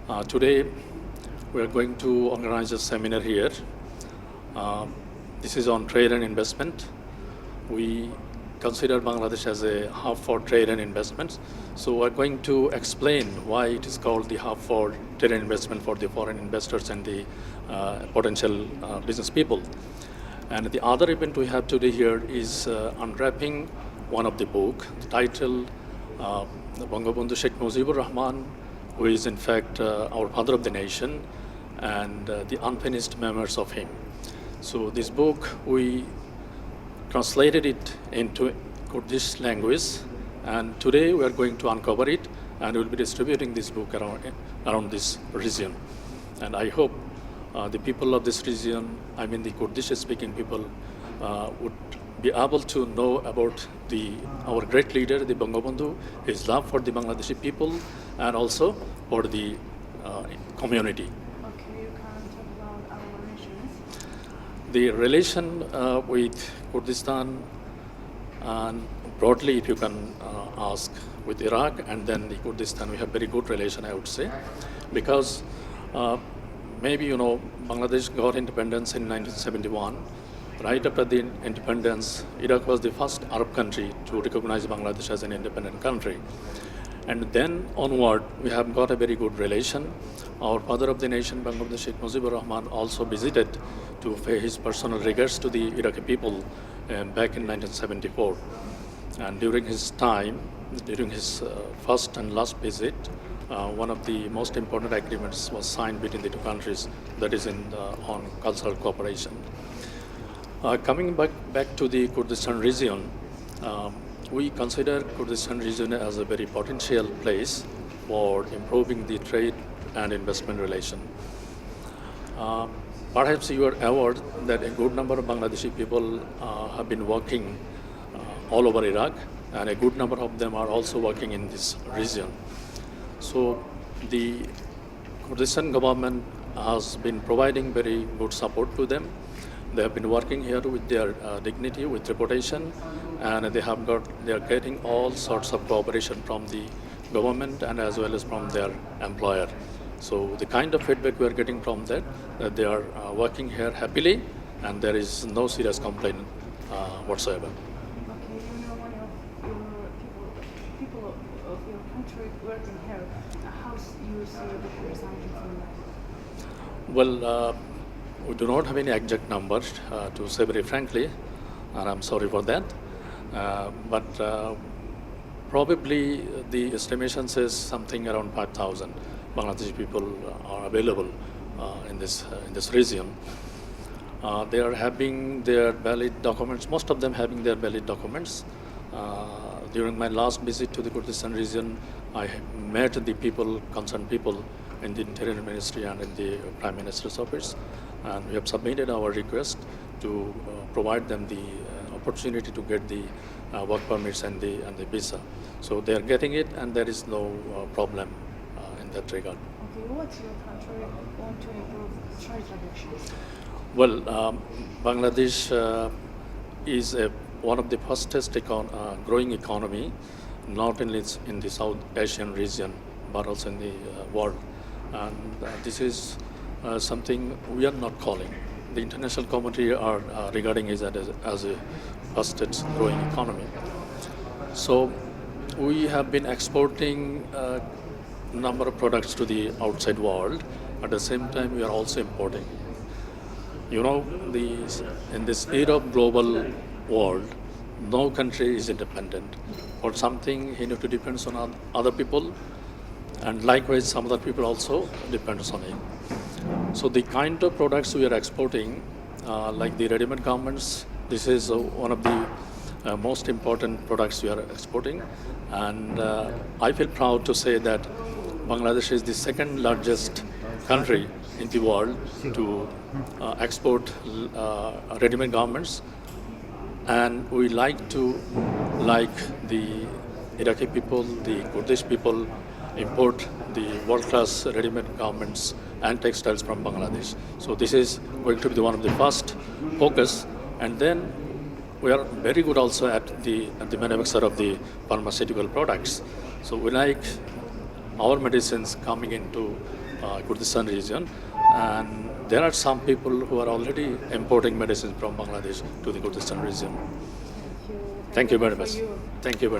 Today, we are going to organize a seminar here. This is on trade and investment. We consider Bangladesh as a hub for trade and investments. So we're going to explain why it is called the hub for trade and investment for the foreign investors and the potential business people. And the other event we have today here is unwrapping one of the book, the title, Bangabandhu Sheikh Mujibur Rahman, who is in fact our father of the nation, and the unfinished memoirs of him. So this book, we translated it into Kurdish language, and today we are going to uncover it, and we will be distributing this book around this region. And I hope the people of this region, I mean the Kurdish-speaking people, would be able to know about our great leader, the Bangabandhu, his love for the Bangladeshi people, and also for the community. Okay, you can talk about our relations. The relation with Kurdistan, and broadly, if you can ask, with Iraq and then the Kurdistan, we have very good relation, I would say, because maybe you know Bangladesh got independence in 1971. Right after the independence, Iraq was the first Arab country to recognize Bangladesh as an independent country. And then onward, we have got a very good relation. Our father of the nation, Bangladesh Sheikh Mujibur Rahman, also visited to pay his personal regards to the Iraqi people back in 1974. And during his time, during his first and last visit, one of the most important agreements was signed between the two countries, that is on cultural cooperation. Coming back to the Kurdistan region, we consider Kurdistan region as a very potential place for improving the trade and investment relation. Perhaps you are aware that a good number of Bangladeshi people have been working all over Iraq, and a good number of them are also working in this region. So the Kurdistan government has been providing very good support to them. They have been working here with their dignity, with reputation, and they are getting all sorts of cooperation from the government and as well as from their employer. So the kind of feedback we are getting from that they are working here happily, and there is no serious complaint whatsoever. Okay, you know one of your people of your country working here. How you see the percentage from that? Well, we do not have any exact numbers to say very frankly, and I'm sorry for that. But probably the estimation says something around 5,000 Bangladeshi people are available in this region. They are having their valid documents. Most of them having their valid documents. During my last visit to the Kurdistan region, I met the concerned people in the Interior Ministry and in the Prime Minister's office, and we have submitted our request to provide them the opportunity to get the work permits and the visa. So they are getting it, and there is no problem in that regard. Okay, what your country want to improve trade relations? Well, Bangladesh is one of the fastest growing economy, not only in the South Asian region, but also in the world. And this is something we are not calling. The international community are regarding it as a fastest growing economy. So we have been exporting a number of products to the outside world. At the same time, we are also importing. You know, in this era of global world, no country is independent. For something, he needs to depend on other people, and likewise, some other people also depends on him. So the kind of products we are exporting, like the ready-made garments, this is one of the most important products we are exporting. And I feel proud to say that Bangladesh is the second largest country in the world to export ready-made garments. And we like the Iraqi people, the Kurdish people, import the world-class ready-made garments and textiles from Bangladesh. So this is going to be one of the first focus. And then we are very good also at the manufacture of the pharmaceutical products. So we like our medicines coming into Kurdistan region, and there are some people who are already importing medicines from Bangladesh to the Kurdistan region. Thank you. Thank you very for much. you. Thank you very much.